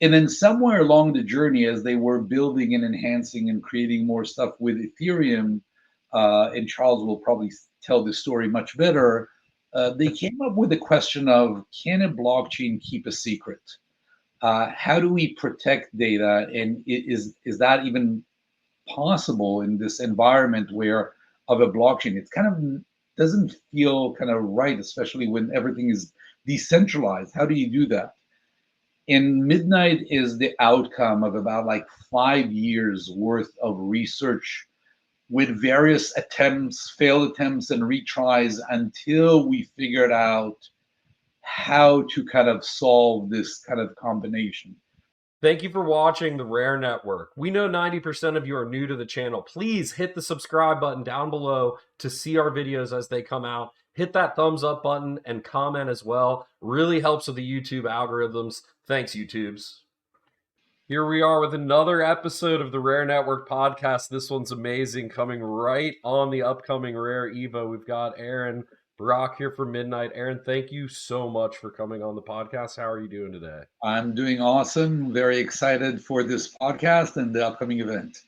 And then somewhere along the journey, as they were building and enhancing and creating more stuff with Ethereum, and Charles will probably tell this story much better, they came up with the question of, can a blockchain keep a secret? How do we protect data? And is that even possible in this environment where of a blockchain? It kind of doesn't feel kind of right, especially when everything is decentralized. How do you do that? And Midnight is the outcome of about like 5 years worth of research with various attempts, failed attempts, and retries until we figured out how to kind of solve this kind of combination. Thank you for watching the Rare Network. We know 90% of you are new to the channel. Please hit the subscribe button down below to see our videos as they come out. Hit that thumbs up button and comment as well. Really helps with the YouTube algorithms. Thanks, YouTubes. Here we are with another episode of the Rare Network podcast. This one's amazing, coming right on the upcoming Rare Evo. We've got Eran Barak here for Midnight. Eran, thank you so much for coming on the podcast. How are you doing today? I'm doing awesome. Very excited for this podcast and the upcoming event.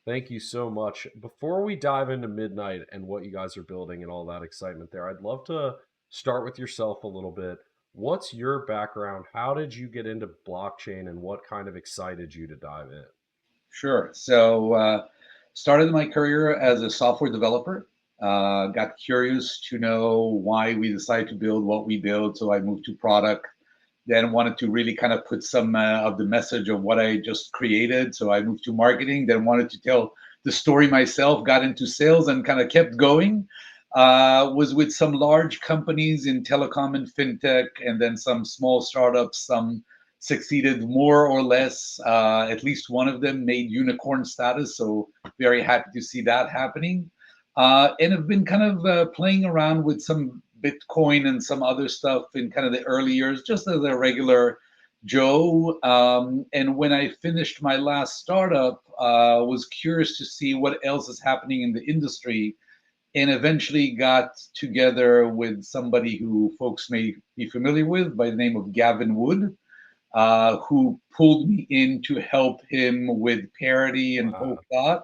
Thank you so much. Before we dive into Midnight and what you guys are building and all that excitement there, I'd love to start with yourself a little bit. What's your background? How did you get into blockchain and what kind of excited you to dive in? Sure. So, started my career as a software developer. Got curious to know why we decided to build what we build. So I moved to product. Then wanted to really kind of put some of the message of what I just created. So I moved to marketing. Then wanted to tell the story myself. Got into sales and kind of kept going. Was with some large companies in telecom and fintech, and then some small startups. Some succeeded more or less. At least one of them made unicorn status. So very happy to see that happening. And have been kind of playing around with some Bitcoin and some other stuff in kind of the early years, just as a regular Joe. And when I finished my last startup, was curious to see what else is happening in the industry, and eventually got together with somebody who folks may be familiar with by the name of Gavin Wood, who pulled me in to help him with parody and Wow. Polkadot.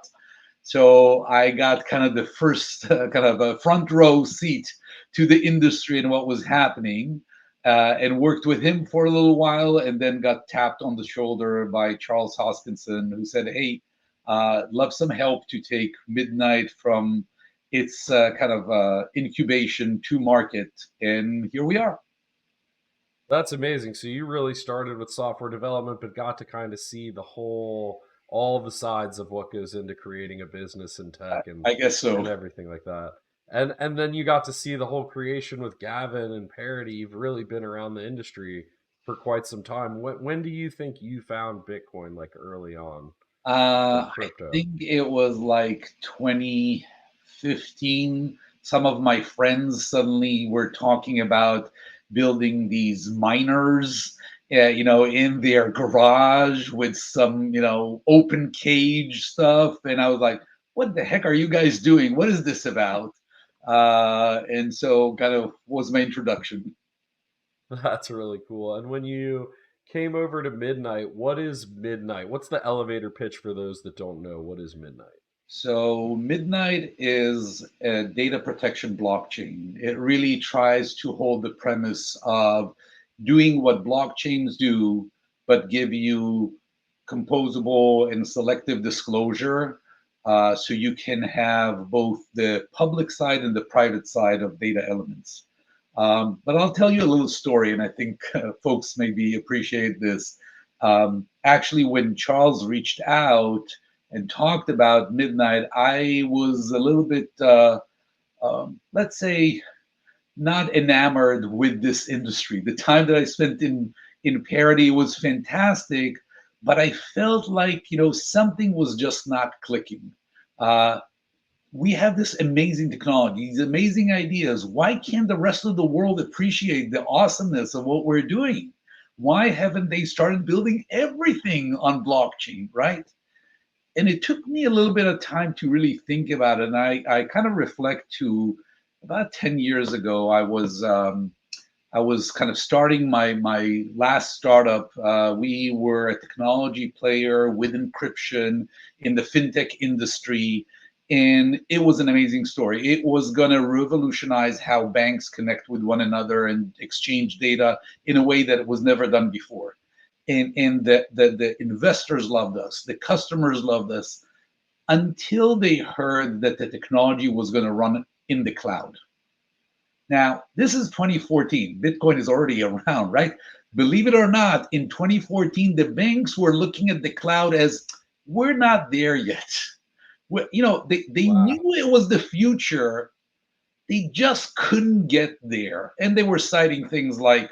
So I got kind of the first kind of a front row seat to the industry and what was happening, and worked with him for a little while, and then got tapped on the shoulder by Charles Hoskinson, who said, "Hey, love some help to take Midnight from its kind of incubation to market," and here we are. That's amazing. So you really started with software development, but got to kind of see all the sides of what goes into creating a business in tech I guess so. and everything like that. And then you got to see the whole creation with Gavin and Parody. You've really been around the industry for quite some time. When do you think you found Bitcoin, like early on, or I crypto? think it was like 2015. Some of my friends suddenly were talking about building these miners, in their garage with some, open cage stuff. And I was like, what the heck are you guys doing? What is this about? And so kind of was my introduction. That's really cool. And when you came over to Midnight, what is Midnight? What's the elevator pitch for those that don't know? What is Midnight? So Midnight is a data protection blockchain. It really tries to hold the premise of doing what blockchains do, but give you composable and selective disclosure, so you can have both the public side and the private side of data elements. But I'll tell you a little story, and I think folks maybe appreciate this. Actually, when Charles reached out and talked about Midnight, I was a little bit, let's say, not enamored with this industry. The time that I spent in parody was fantastic, but I felt like something was just not clicking. Uh, we have this amazing technology, these amazing ideas. Why can't the rest of the world appreciate the awesomeness of what we're doing? Why haven't they started building everything on blockchain, right? And it took me a little bit of time to really think about it. And I kind of reflect to about 10 years ago, I was I was kind of starting my last startup. We were a technology player with encryption in the fintech industry, and it was an amazing story. It was going to revolutionize how banks connect with one another and exchange data in a way that was never done before. And the investors loved us, the customers loved us, until they heard that the technology was going to run in the cloud. Now, this is 2014. Bitcoin is already around, right? Believe it or not, in 2014, the banks were looking at the cloud as we're not there yet. They Wow. knew it was the future. They just couldn't get there. And they were citing things like,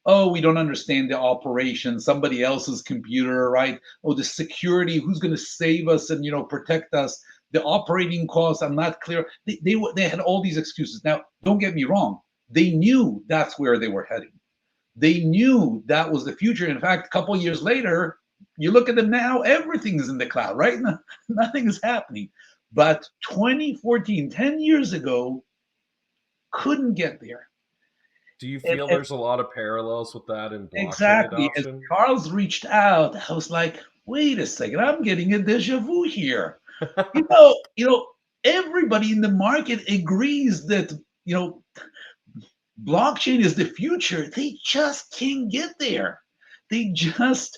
oh, we don't understand the operation, somebody else's computer, right? Oh, the security, who's going to save us and protect us? The operating costs, I'm not clear. They had all these excuses. Now, don't get me wrong. They knew that's where they were heading. They knew that was the future. In fact, a couple of years later, you look at them now, everything is in the cloud, right? Nothing is happening. But 2014, 10 years ago, couldn't get there. Do you And, feel and there's a lot of parallels with that in blockchain exactly, as adoption? Charles reached out, I was like, wait a second, I'm getting a deja vu here. Everybody in the market agrees that, you know, blockchain is the future. They just can't get there. They just,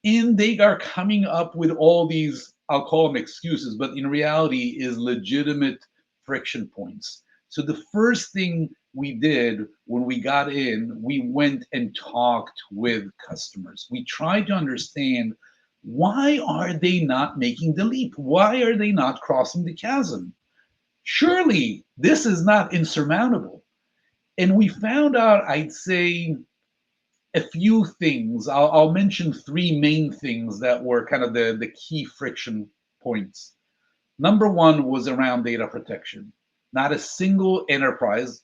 and they are coming up with all these, I'll call them excuses, but in reality is legitimate friction points. So the first thing we did when we got in, we went and talked with customers. We tried to understand, why are they not making the leap? Why are they not crossing the chasm? Surely this is not insurmountable. And we found out, I'd say, a few things. I'll mention three main things that were kind of the key friction points. Number one was around data protection. Not a single enterprise,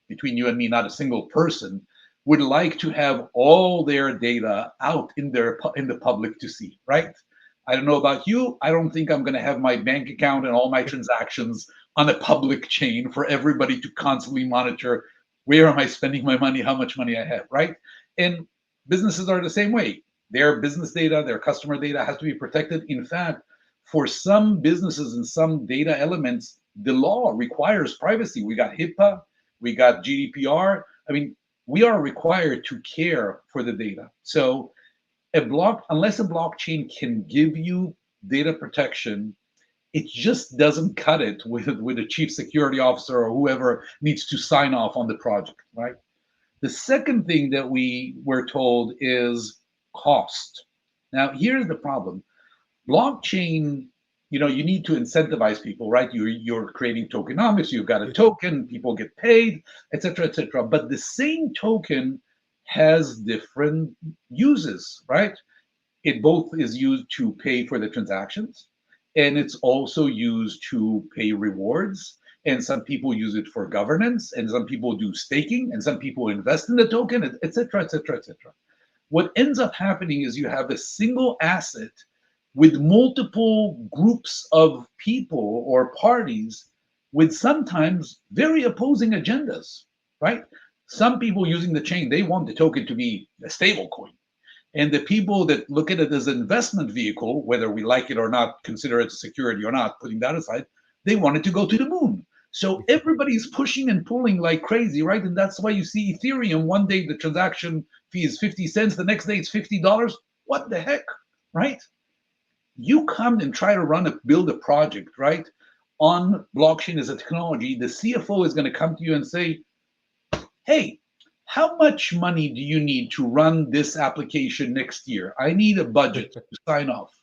between you and me, not a single person, would like to have all their data out in the public to see, right? I don't know about you. I don't think I'm going to have my bank account and all my transactions on a public chain for everybody to constantly monitor, where am I spending my money, how much money I have, right? And businesses are the same way. Their business data, their customer data has to be protected. In fact, for some businesses and some data elements, the law requires privacy. We got HIPAA, we got GDPR. I mean, we are required to care for the data. So unless a blockchain can give you data protection, it just doesn't cut it with a chief security officer or whoever needs to sign off on the project, right? The second thing that we were told is cost. Now, here's the problem. Blockchain, you need to incentivize people, right? You're creating tokenomics, you've got a token, people get paid, et cetera, et cetera. But the same token has different uses, right? It both is used to pay for the transactions, and it's also used to pay rewards. And some people use it for governance, and some people do staking, and some people invest in the token, et cetera, et cetera, et cetera. What ends up happening is you have a single asset with multiple groups of people or parties with sometimes very opposing agendas, right? Some people using the chain, they want the token to be a stable coin. And the people that look at it as an investment vehicle, whether we like it or not, consider it security or not, putting that aside, they want it to go to the moon. So everybody's pushing and pulling like crazy, right? And that's why you see Ethereum. One day the transaction fee is 50 cents, the next day it's $50. What the heck, right? You come and try to build a project, right? On blockchain as a technology, the CFO is going to come to you and say, hey, how much money do you need to run this application next year? I need a budget to sign off.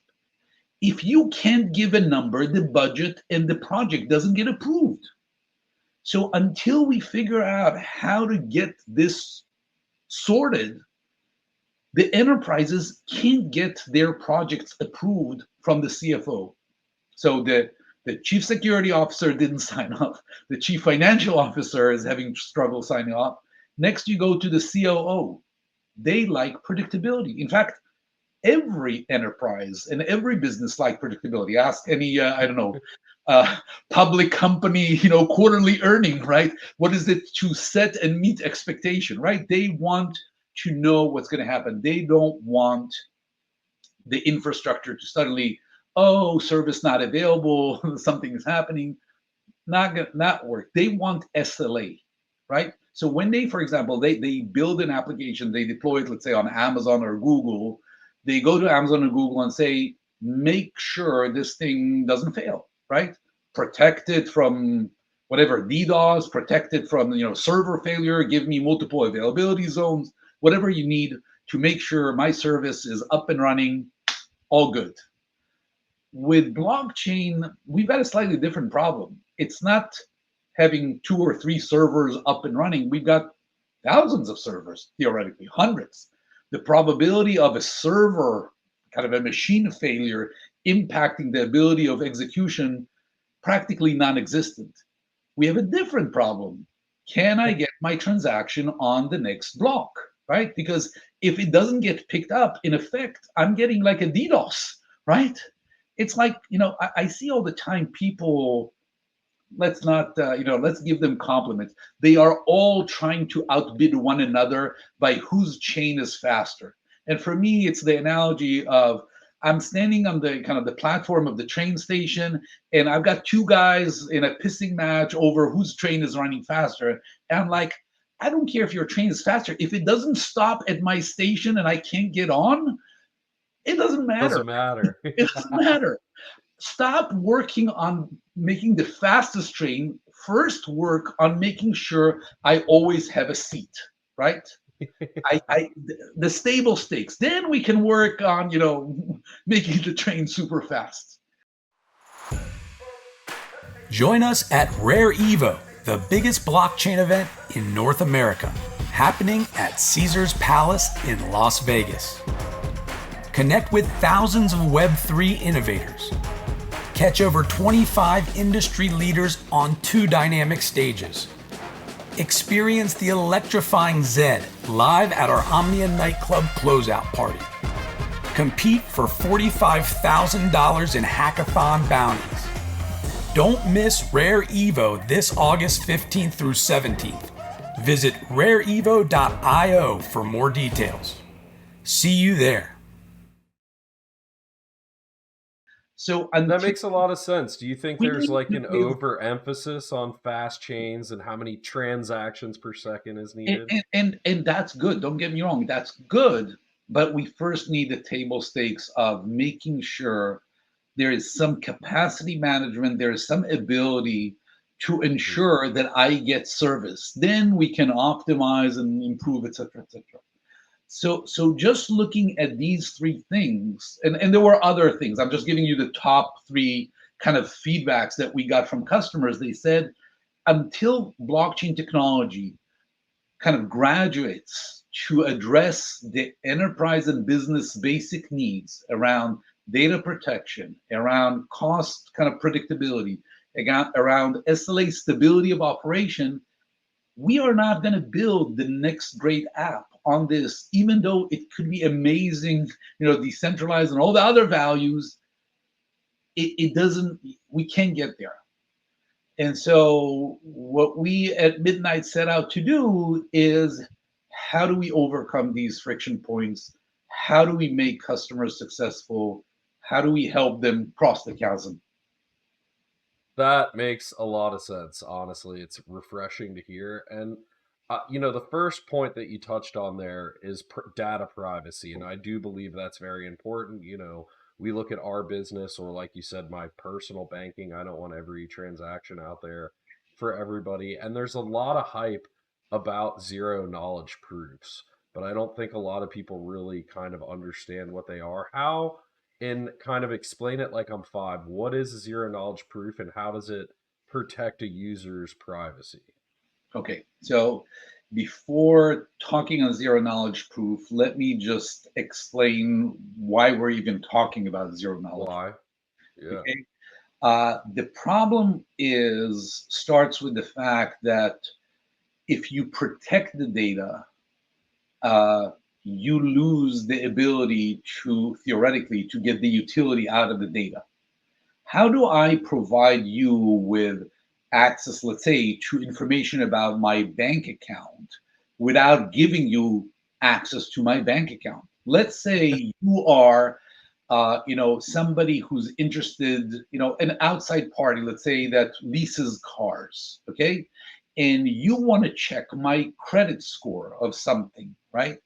If you can't give a number, the budget and the project doesn't get approved. So until we figure out how to get this sorted, the enterprises can't get their projects approved from the CFO. So the chief security officer didn't sign off. The chief financial officer is having struggle signing off. Next, you go to the COO. They like predictability. In fact, every enterprise and every business like predictability. Ask any, I don't know, public company, quarterly earning, right? What is it to set and meet expectation, right? They want to know what's going to happen. They don't want the infrastructure to suddenly, oh, service not available, something is happening, not work. They want SLA, right? So when they, for example, they build an application, they deploy it, let's say on Amazon or Google, they go to Amazon or Google and say, make sure this thing doesn't fail, right? Protect it from whatever DDoS, protect it from server failure, give me multiple availability zones, whatever you need to make sure my service is up and running, all good. With blockchain, we've got a slightly different problem. It's not having 2 or 3 servers up and running. We've got thousands of servers, theoretically, hundreds. The probability of a server, kind of a machine failure, impacting the ability of execution, practically non existent. We have a different problem. Can I get my transaction on the next block, right? Because if it doesn't get picked up, in effect, I'm getting like a DDoS, right? It's like, I see all the time people, let's not, let's give them compliments. They are all trying to outbid one another by whose chain is faster. And for me, it's the analogy of I'm standing on the kind of the platform of the train station, and I've got 2 guys in a pissing match over whose train is running faster. And I'm like, I don't care if your train is faster. If it doesn't stop at my station and I can't get on, it doesn't matter. Doesn't matter. It doesn't matter. Stop working on making the fastest train. First, work on making sure I always have a seat, right? The stable stakes. Then we can work on, making the train super fast. Join us at Rare Evo, the biggest blockchain event in North America, happening at Caesars Palace in Las Vegas. Connect with thousands of Web3 innovators. Catch over 25 industry leaders on 2 dynamic stages. Experience the electrifying Zed live at our Omnia nightclub closeout party. Compete for $45,000 in hackathon bounties. Don't miss Rare Evo this August 15th through 17th. Visit rareevo.io for more details. See you there. So That makes a lot of sense. Do you think there's like an we- overemphasis on fast chains and how many transactions per second is needed? and that's good. Don't get me wrong, that's good. But we first need the table stakes of making sure there is some capacity management, there is some ability to ensure that I get service. Then we can optimize and improve, et cetera, et cetera. So just looking at these 3 things, and there were other things. I'm just giving you the top 3 kind of feedbacks that we got from customers. They said until blockchain technology kind of graduates to address the enterprise and business basic needs around data protection, around cost kind of predictability, around SLA stability of operation, we are not going to build the next great app on this, even though it could be amazing, decentralized and all the other values. It doesn't, we can't get there. And so what we at Midnight set out to do is, how do we overcome these friction points? How do we make customers successful? How do we help them cross the chasm? That makes a lot of sense. Honestly, it's refreshing to hear. And the first point that you touched on there is data privacy, and I do believe that's very important. We look at our business, or like you said, my personal banking. I don't want every transaction out there for everybody, and there's a lot of hype about zero knowledge proofs, but I don't think a lot of people really kind of understand what they are. How and kind of explain it like I'm 5. What is a zero knowledge proof and how does it protect a user's privacy? Okay, so before talking on zero knowledge proof, let me just explain why we're even talking about zero knowledge. Why? Yeah. Okay. The problem starts with the fact that if you protect the data, you lose the ability to theoretically to get the utility out of the data. how do I provide you with access, let's say, to information about my bank account without giving you access to my bank account? Let's say you are, somebody who's interested, an outside party, let's say that leases cars, okay? And you want to check my credit score of something, right?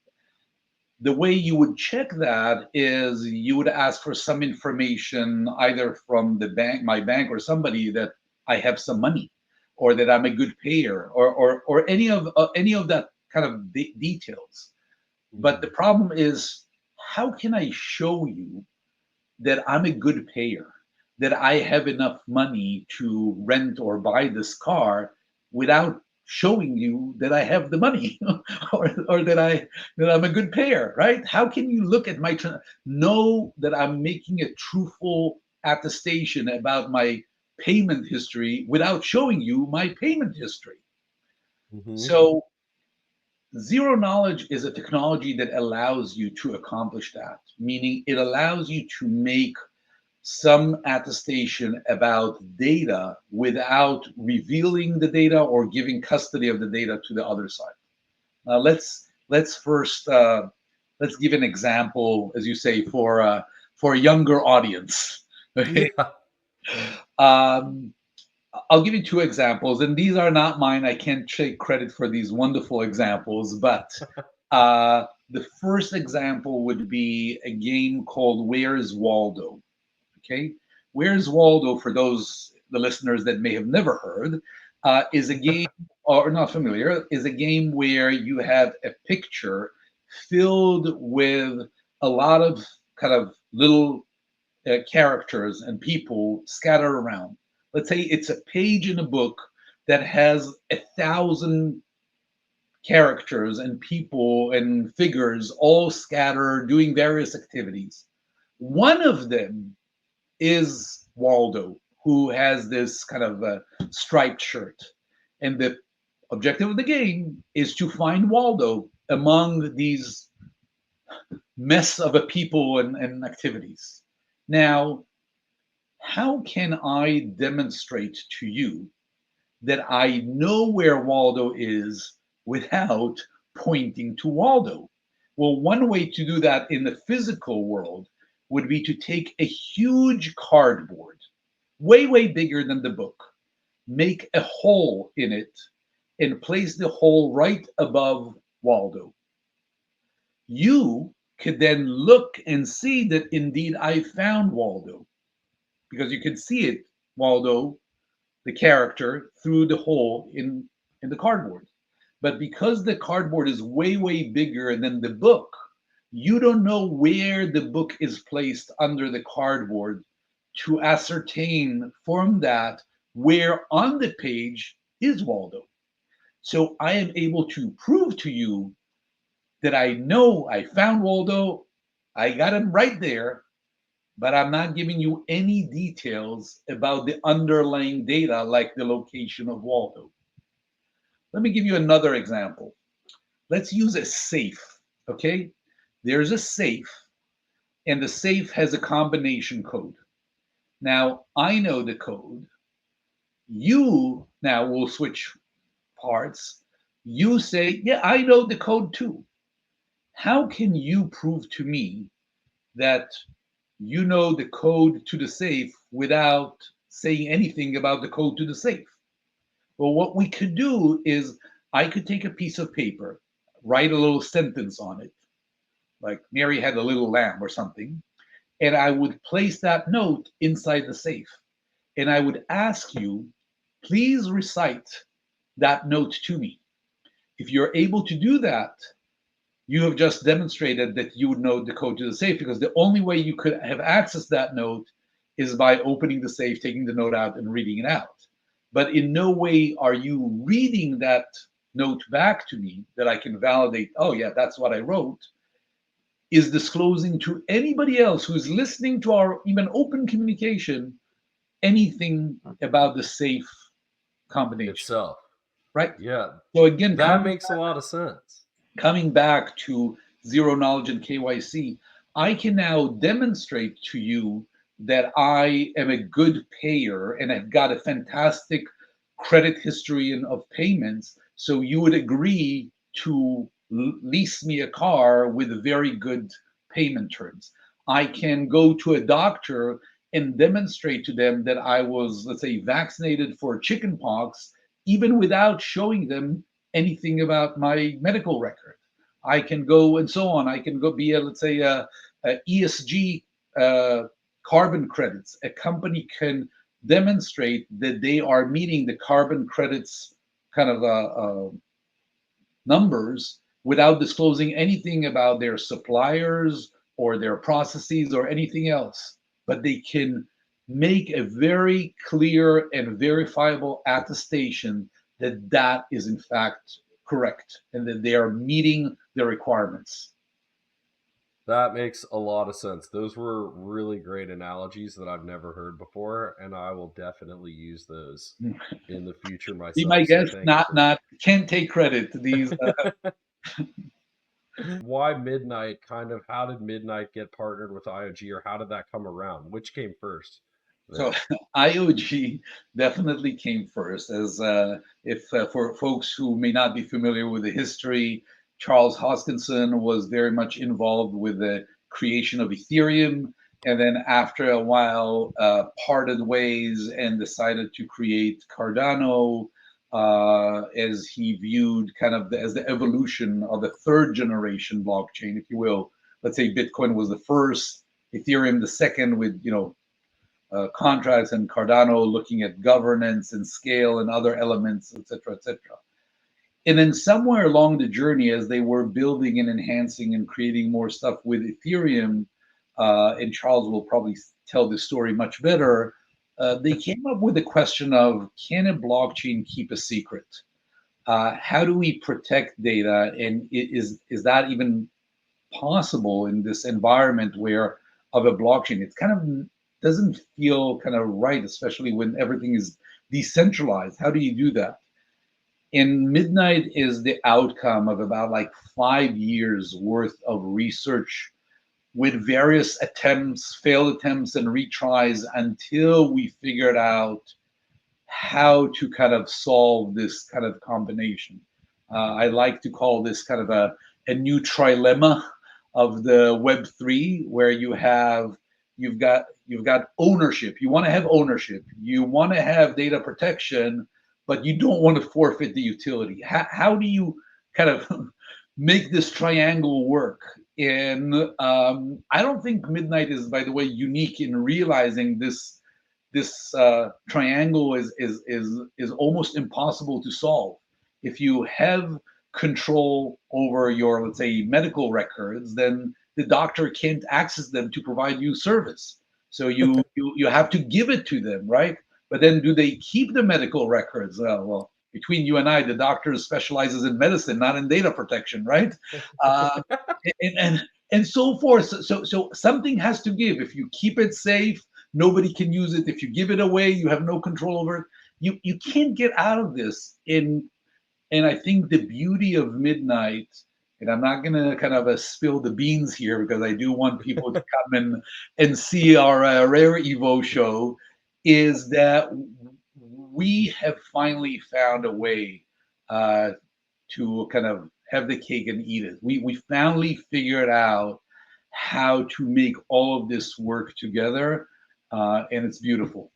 The way you would check that is you would ask for some information either from the bank, my bank, or somebody that I have some money, or that I'm a good payer, or any of that kind of details. But the problem is, how can I show you that I'm a good payer, that I have enough money to rent or buy this car without showing you that I have the money or that I'm a good payer, right? How can you look at my know that I'm making a truthful attestation about my payment history without showing you my payment history? Mm-hmm. So zero knowledge is a technology that allows you to accomplish that, meaning it allows you to make some attestation about data without revealing the data or giving custody of the data to the other side. Let's first let's give an example, as you say, for a younger audience. Okay, Yeah. um, I'll give you two examples, and these are not mine. I can't take credit for these wonderful examples, but the first example would be a game called Where's Waldo? Okay, Where's Waldo, for those the listeners that may have never heard, is a game or not familiar, is a game where you have a picture filled with a lot of kind of little characters and people scattered around. Let's say it's a page in a book that has 1,000 characters and people and figures all scattered doing various activities. One of them is Waldo, who has this kind of striped shirt. And the objective of the game is to find Waldo among these mess of a people and activities. Now, how can I demonstrate to you that I know where Waldo is without pointing to Waldo? Well, one way to do that in the physical world would be to take a huge cardboard, way, way bigger than the book, make a hole in it, and place the hole right above Waldo. You could then look and see that indeed I found Waldo, because you can see it, Waldo, the character, through the hole in the cardboard. But because the cardboard is way, way bigger than the book, you don't know where the book is placed under the cardboard to ascertain from that where on the page is Waldo. So I am able to prove to you that I know I found Waldo, I got him right there, but I'm not giving you any details about the underlying data, like the location of Waldo. Let me give you another example. Let's use a safe, okay? There's a safe, and the safe has a combination code. Now, I know the code. You now will switch parts. You say, yeah, I know the code too. How can you prove to me that you know the code to the safe without saying anything about the code to the safe? Well, what we could do is I could take a piece of paper, write a little sentence on it, like Mary had a little lamb or something, and I would place that note inside the safe. And I would ask you, please recite that note to me. If you're able to do that, you have just demonstrated that you would know the code to the safe, because the only way you could have accessed that note is by opening the safe, taking the note out, and reading it out. But in no way are you reading that note back to me that I can validate, oh, yeah, that's what I wrote, is disclosing to anybody else who's listening to our even open communication anything about the safe combination, Itself. right? Yeah. So again, That makes a lot of sense. coming back to zero knowledge and KYC, I can now demonstrate to you that I am a good payer and I've got a fantastic credit history of payments, so you would agree to lease me a car with very good payment terms. I can go to a doctor and demonstrate to them that I was, let's say, vaccinated for chickenpox, even without showing them anything about my medical record. I can go and so on. I can go be a, let's say, a ESG uh, carbon credits. A company can demonstrate that they are meeting the carbon credits kind of numbers without disclosing anything about their suppliers or their processes or anything else. But they can make a very clear and verifiable attestation that that is in fact correct and that they are meeting the requirements. That makes a lot of sense. Those were really great analogies that I've never heard before, and I will definitely use those in the future Be my myself. So guest, thank you not for not can't take credit. These why Midnight, kind of how did Midnight get partnered with IOG, or how did that come around? Which came first So there? IOG definitely came first, as if for folks who may not be familiar with the history, Charles Hoskinson was very much involved with the creation of Ethereum, and then after a while parted ways and decided to create Cardano, as he viewed kind of as the evolution of the third generation blockchain, if you will. Let's say Bitcoin was the first, Ethereum the second, with contracts, and Cardano looking at governance and scale and other elements, et cetera, et cetera. And then somewhere along the journey, as they were building and enhancing and creating more stuff with Ethereum, and Charles will probably tell this story much better, they came up with the question of, can a blockchain keep a secret? How do we protect data? And is that even possible in this environment where of a blockchain? It kind of doesn't feel kind of right, especially when everything is decentralized. How do you do that? And Midnight is the outcome of about like 5 years worth of research with various attempts, failed attempts, and retries until we figured out how to kind of solve this kind of combination. I like to call this kind of a new trilemma of the Web3, where you've got ownership. You want to have ownership. You want to have data protection, but you don't want to forfeit the utility. How do you kind of make this triangle work? And I don't think Midnight is, by the way, unique in realizing this triangle is almost impossible to solve. If you have control over your, let's say, medical records, then the doctor can't access them to provide you service. So you have to give it to them, right? But then, do they keep the medical records? Well, between you and I, the doctor specializes in medicine, not in data protection, right? Uh, and so forth. So something has to give. If you keep it safe, nobody can use it. If you give it away, you have no control over it. You can't get out of this. And I think the beauty of Midnight, and I'm not going to kind of spill the beans here because I do want people to come and see our Rare Evo show, is that we have finally found a way uh, to kind of have the cake and eat it. We finally figured out how to make all of this work together, and it's beautiful.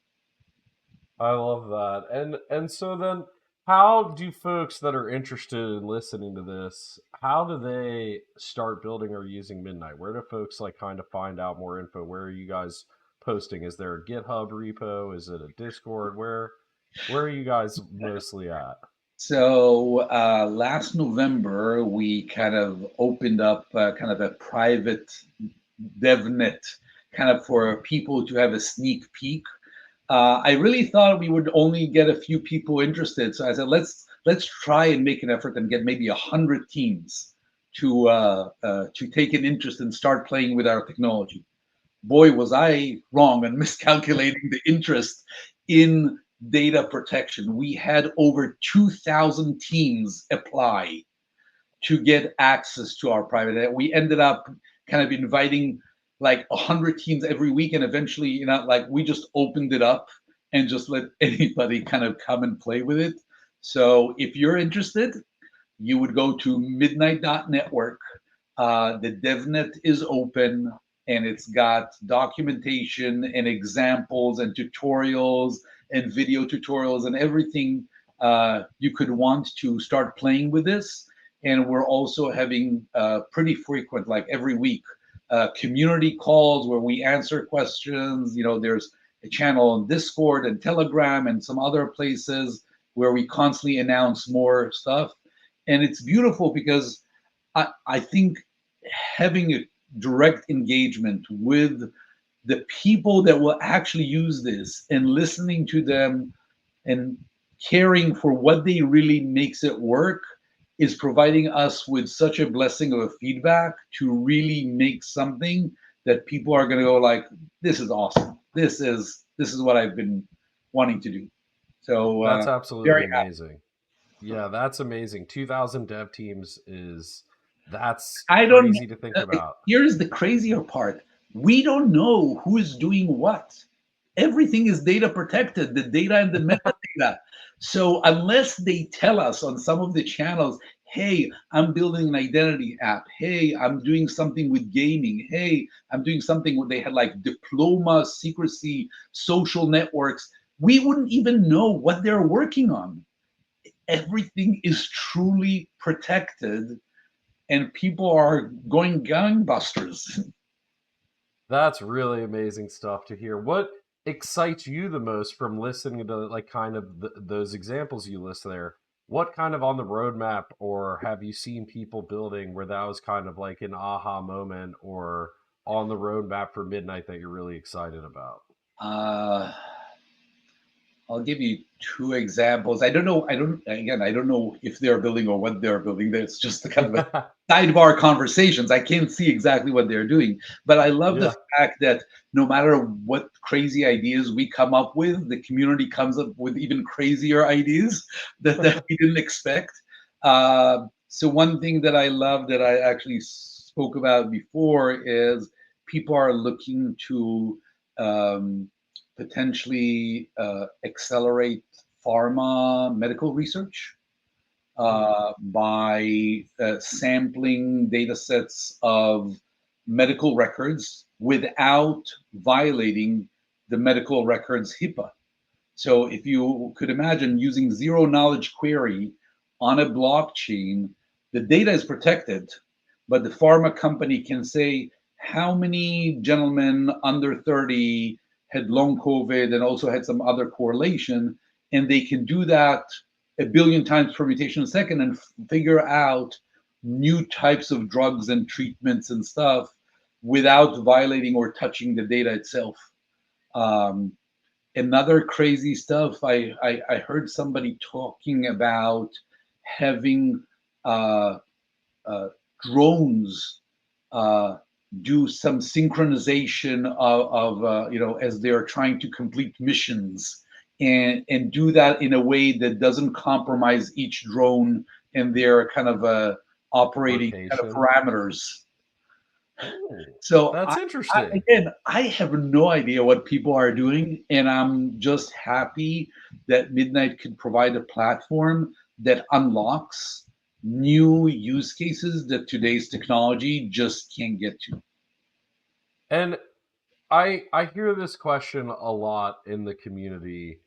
I love that. And so then, how do folks that are interested in listening to this, how do they start building or using Midnight? Where do folks like kind of find out more info? Where are you guys posting? Is there a GitHub repo? Is it a Discord? Where are you guys mostly at? So last November, we kind of opened up kind of a private DevNet, kind of for people to have a sneak peek. I really thought we would only get a few people interested, so I said, let's try and make an effort and get maybe 100 teams to take an interest and start playing with our technology. Boy, was I wrong and miscalculating the interest in data protection. We had over 2,000 teams apply to get access to our private. We ended up kind of inviting like 100 teams every week, and eventually, like we just opened it up and just let anybody kind of come and play with it. So if you're interested, you would go to midnight.network. The DevNet is open, and it's got documentation and examples and tutorials and video tutorials and everything you could want to start playing with this. And we're also having pretty frequent, like every week, community calls where we answer questions. There's a channel on Discord and Telegram and some other places where we constantly announce more stuff. And it's beautiful because I think having a direct engagement with the people that will actually use this and listening to them and caring for what they really makes it work is providing us with such a blessing of a feedback to really make something that people are going to go like, this is awesome. This is what I've been wanting to do. So That's absolutely very happy. amazing. Yeah, that's amazing. 2,000 dev teams that's I don't. crazy to think about. Here's the crazier part: we don't know who is doing what. Everything is data protected, the data and the metadata. So unless they tell us on some of the channels, hey, I'm building an identity app. Hey, I'm doing something with gaming. Hey, I'm doing something where they had like diploma, secrecy, social networks. We wouldn't even know what they're working on. Everything is truly protected, and people are going gangbusters. That's really amazing stuff to hear. What excites you the most from listening to like kind of those examples you list there? What kind of on the roadmap, or have you seen people building where that was kind of like an aha moment, or on the roadmap for Midnight that you're really excited about? Uh, I'll give you two examples. I don't know. I don't know if they're building or what they're building. That's just the kind of a sidebar conversations. I can't see exactly what they're doing. But I love Yeah. the fact that no matter what crazy ideas we come up with, the community comes up with even crazier ideas that we didn't expect. So one thing that I love that I actually spoke about before is people are looking to potentially accelerate pharma medical research by sampling data sets of medical records without violating the medical records HIPAA. So if you could imagine using zero knowledge query on a blockchain, the data is protected, but the pharma company can say how many gentlemen under 30 had long COVID and also had some other correlation, and they can do that a billion times permutation a second and figure out new types of drugs and treatments and stuff without violating or touching the data itself. Um, Another crazy stuff, I heard somebody talking about having uh, uh, drones uh, do some synchronization of as they're trying to complete missions, and do that in a way that doesn't compromise each drone and their kind of operating kind of Location. parameters. Ooh, So that's interesting. again, I have no idea what people are doing, and I'm just happy that Midnight could provide a platform that unlocks new use cases that today's technology just can't get to. And I hear this question a lot in the community.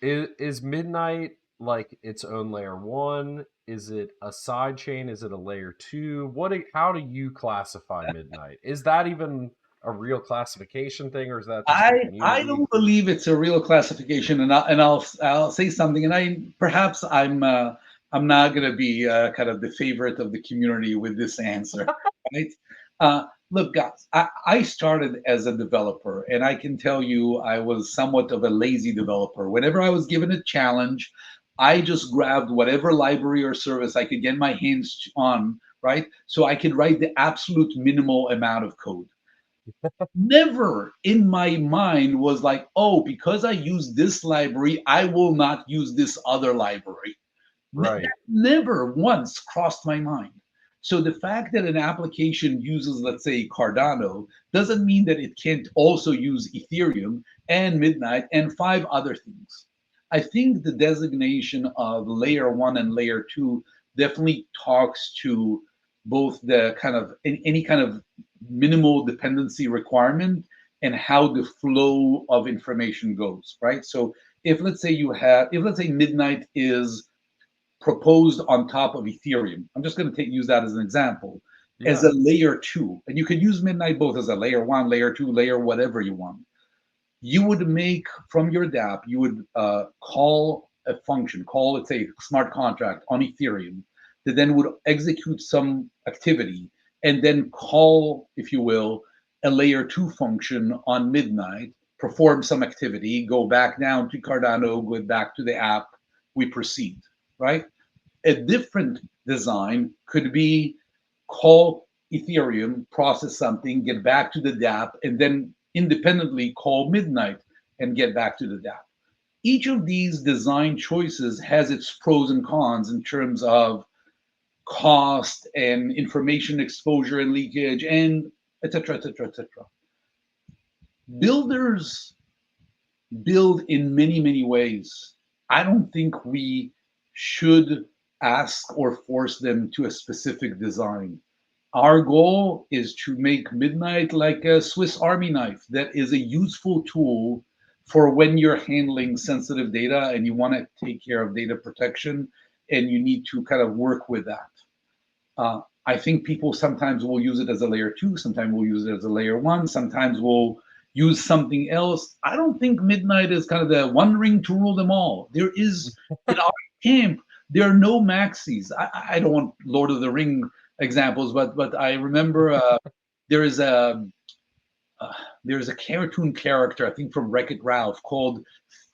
Is Midnight like its own layer one? Is it a side chain? Is it a layer two? How do you classify Midnight? Is that even a real classification thing, or is that just the I community? don't believe it's a real classification, and I'll say something, and I'm not going to be kind of the favorite of the community with this answer, right? Look, guys, I started as a developer, and I can tell you I was somewhat of a lazy developer. Whenever I was given a challenge, I just grabbed whatever library or service I could get my hands on, right? So I could write the absolute minimal amount of code. Never in my mind was like, oh, because I use this library, I will not use this other library. That Right. never once crossed my mind. So the fact that an application uses, let's say, Cardano doesn't mean that it can't also use Ethereum and Midnight and 5 other things. I think the designation of layer one and layer two definitely talks to both the kind of any kind of minimal dependency requirement and how the flow of information goes, right? So if let's say Midnight is proposed on top of Ethereum. I'm just going to use that as an example, as Yeah. a layer two. And you could use Midnight both as a layer one, layer two, layer whatever you want. You would make from your dApp, you would call a function, call, let's say, smart contract on Ethereum that then would execute some activity and then call, if you will, a layer two function on Midnight, perform some activity, go back down to Cardano, go back to the app, we proceed, right? A different design could be call Ethereum, process something, get back to the dApp, and then independently call Midnight and get back to the dApp. Each of these design choices has its pros and cons in terms of cost and information exposure and leakage and et cetera, et cetera, et cetera. Builders build in many, many ways. I don't think we should ask or force them to a specific design. Our goal is to make Midnight like a Swiss Army knife that is a useful tool for when you're handling sensitive data and you want to take care of data protection and you need to kind of work with that. I think people sometimes will use it as a layer two, sometimes will use it as a layer one, sometimes will use something else. I don't think Midnight is kind of the one ring to rule them all. There is, in our camp, there are no maxis. I don't want Lord of the Ring examples, but I remember there is a there's a cartoon character, I think from Wreck-It Ralph, called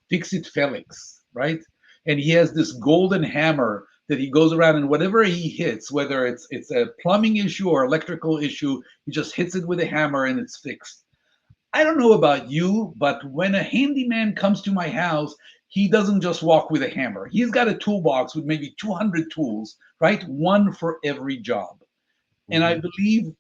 Fix It Felix, right? And he has this golden hammer that he goes around and whatever he hits, whether it's a plumbing issue or electrical issue, he just hits it with a hammer and it's fixed. I don't know about you, but when a handyman comes to my house, he doesn't just walk with a hammer. He's got a toolbox with maybe 200 tools, right? One for every job. And I Mhm. believe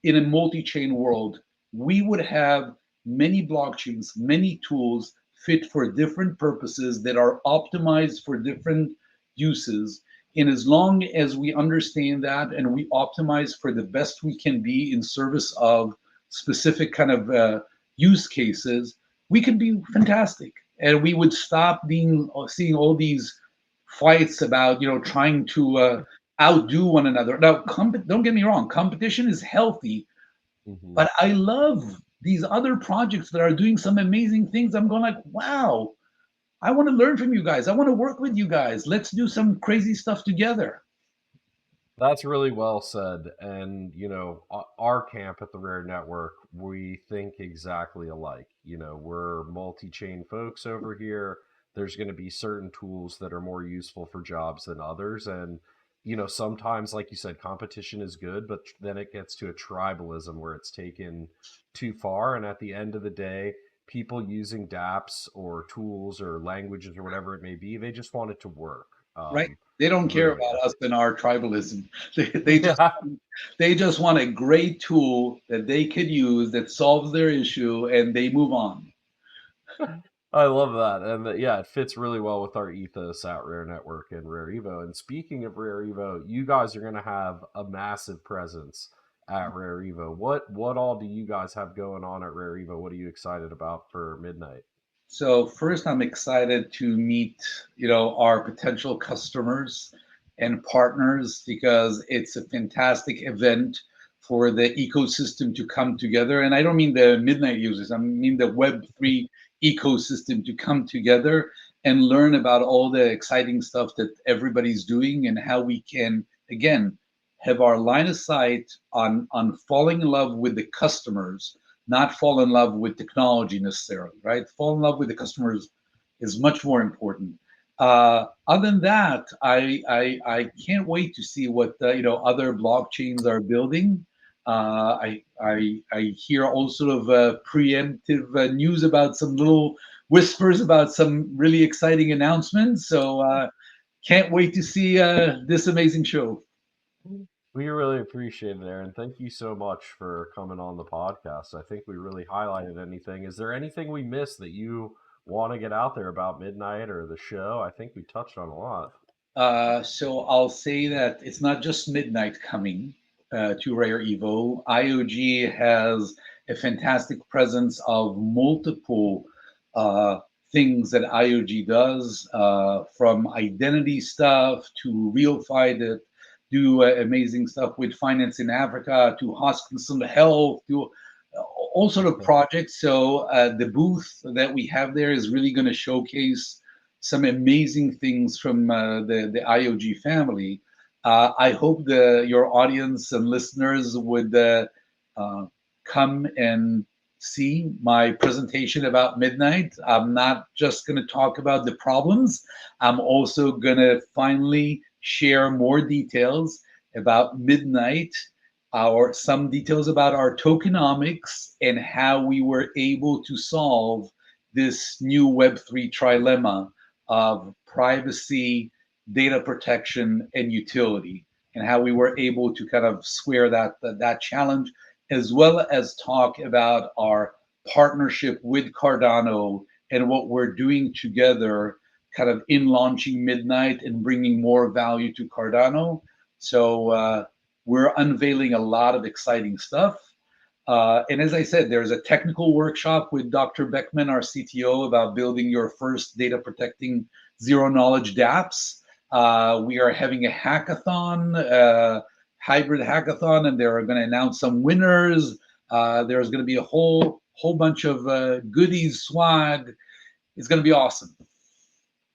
in a multi-chain world, we would have many blockchains, many tools fit for different purposes that are optimized for different uses. And as long as we understand that and we optimize for the best we can be in service of specific kind of use cases, we could be fantastic. And we would stop being seeing all these fights about trying to outdo one another. Now, don't get me wrong, competition is healthy, Mhm. but I love these other projects that are doing some amazing things. I'm going like, wow, I want to learn from you guys. I want to work with you guys. Let's do some crazy stuff together. That's really well said. And, our camp at the Rare Network, we think exactly alike. We're multi chain folks over here. There's going to be certain tools that are more useful for jobs than others. And, sometimes, like you said, competition is good, but then it gets to a tribalism where it's taken too far. And at the end of the day, people using dApps or tools or languages or whatever it may be, they just want it to work. Right? They don't care Really. about us and our tribalism. They just Yeah. they just want a great tool that they could use that solves their issue and they move on. I love that. And yeah, it fits really well with our ethos at Rare Network and Rare Evo. And speaking of Rare Evo, you guys are going to have a massive presence at Rare Evo. What all do you guys have going on at Rare Evo? What are you excited about for midnight? So first, I'm excited to meet, our potential customers and partners because it's a fantastic event for the ecosystem to come together. And I don't mean the midnight users, I mean the Web3 ecosystem to come together and learn about all the exciting stuff that everybody's doing and how we can, again, have our line of sight on falling in love with the customers, not fall in love with technology necessarily, right? Fall in love with the customers is much more important. Other than that, I can't wait to see what other blockchains are building. I hear all sort of preemptive news about some little whispers about some really exciting announcements. So can't wait to see this amazing show. We really appreciate it, Aaron. Thank you so much for coming on the podcast. I think we really highlighted anything. Is there anything we missed that you want to get out there about Midnight or the show? I think we touched on a lot. So I'll say that it's not just Midnight coming to Rare Evo. IOG has a fantastic presence of multiple things that IOG does, from identity stuff to RealFi that do amazing stuff with finance in Africa, to Hoskinson Health, to all sort of projects. So the booth that we have there is really going to showcase some amazing things from the IOG family. I hope your audience and listeners would come and see my presentation about Midnight. I'm not just going to talk about the problems. I'm also going to finally share more details about Midnight, some details about our tokenomics and how we were able to solve this new Web3 trilemma of privacy, data protection, and utility, and how we were able to kind of square that challenge, as well as talk about our partnership with Cardano and what we're doing together, kind of in launching Midnight and bringing more value to Cardano. So we're unveiling a lot of exciting stuff. And as I said, there's a technical workshop with Dr. Beckman, our CTO, about building your first data protecting zero knowledge dApps. We are having a hackathon, hybrid hackathon, and they're going to announce some winners. There's going to be a whole bunch of goodies, swag. It's going to be awesome.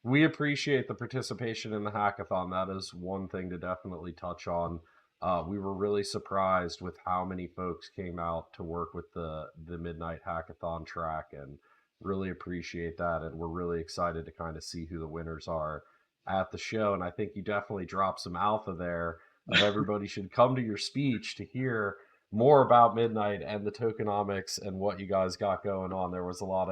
We appreciate the participation in the hackathon. That is one thing to definitely touch on. We were really surprised with how many folks came out to work with the Midnight Hackathon track, and really appreciate that. And we're really excited to kind of see who the winners are at the show. And I think you definitely dropped some alpha there of everybody should come to your speech to hear more about Midnight and the tokenomics and what you guys got going on. There was a lot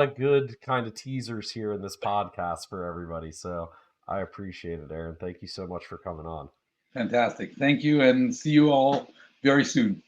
of good kind of teasers here in this podcast for everybody. So I appreciate it, Aaron. Thank you so much for coming on. Fantastic. Thank you, and see you all very soon.